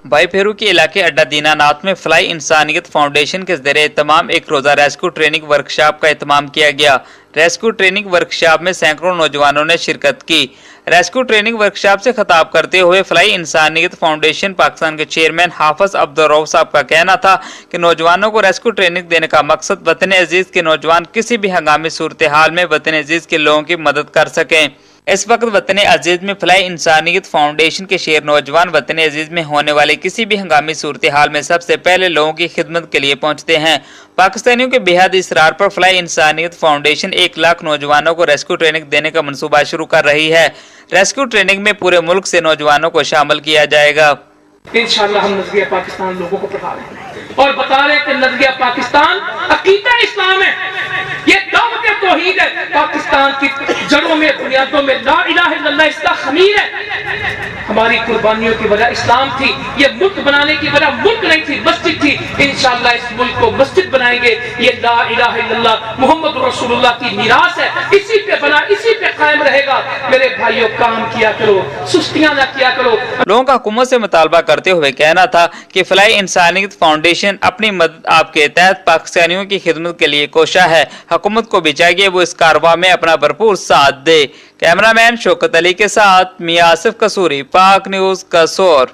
भाई फेरू के इलाके अड्डा दीनानाथ में फ्लाई इंसानियत फाउंडेशन के जरिए तमाम एक रोजा रेस्क्यू ट्रेनिंग वर्कशॉप का एहतमाम किया गया। रेस्क्यू ट्रेनिंग वर्कशॉप में सैकड़ों नौजवानों ने शिरकत की। रेस्क्यू ट्रेनिंग वर्कशॉप से खिताब करते हुए फ्लाई इंसानियत फाउंडेशन पाकिस्तान के चेयरमैन हाफिज अब्दुल रऊफ साहब का कहना था कि नौजवानों को रेस्क्यू ट्रेनिंग देने का मकसद वतन अजीज के नौजवान किसी भी हंगामी सूरत हाल में वतन अजीज के लोगों की मदद कर सकें। इस वक्त वतन अजीज में फ्लाई इंसानियत फाउंडेशन के शेर नौजवान वतन अजीज में होने वाली किसी भी हंगामी सूरत हाल में सबसे पहले लोगों की खिदमत के लिए पहुंचते हैं। पाकिस्तानियों के बेहद इसरार पर फ्लाई इंसानियत फाउंडेशन 1 लाख नौजवानों को रेस्क्यू ट्रेनिंग देने का मंसूबा शुरू कर रही है। रेस्क्यू ट्रेनिंग में पूरे मुल्क से नौजवानों को शामिल किया जाएगा। इंशाअल्लाह हम नजरिया पाकिस्तान लोगों को बता रहे हैं और बता रहे हैं कि नजरिया पाकिस्तान अकीदा इस्लाम है, ये दावत तौहीद है। पाकिस्तान की जड़ों में बुनियादों में ला इलाहा इल्लल्लाह इसका खमीर है। हमारी कुर्बानियों की वजह इस्लाम थी, ये मुल्क बनाने की वजह मुल्क नहीं थी, मस्जिद थी। इंशाअल्लाह इस मुल्क को मस्जिद बनाएंगे। ये ला इलाहा इल्लल्लाह मुहम्मद रसूलुल्लाह की मीरास है, इसी पे बना, इसी पे कायम रहेगा। मेरे भाइयों, काम किया करो, सुस्तियां ना किया करो। लोगों का हुकूमत से मुतालबा करते हुए कहना था कि फ्लाई इंसानियत फाउंडेशन अपनी मदद आपके तहत पाकिस्तानियों की खिदमत के लिए कोशा है। हुकूमत को भी चाहिए वो इस कारवां में अपना भरपूर साथ दे। कैमरामैन शौकत अली के साथ मियां आसिफ कसूरी, पाक न्यूज़, कसौर।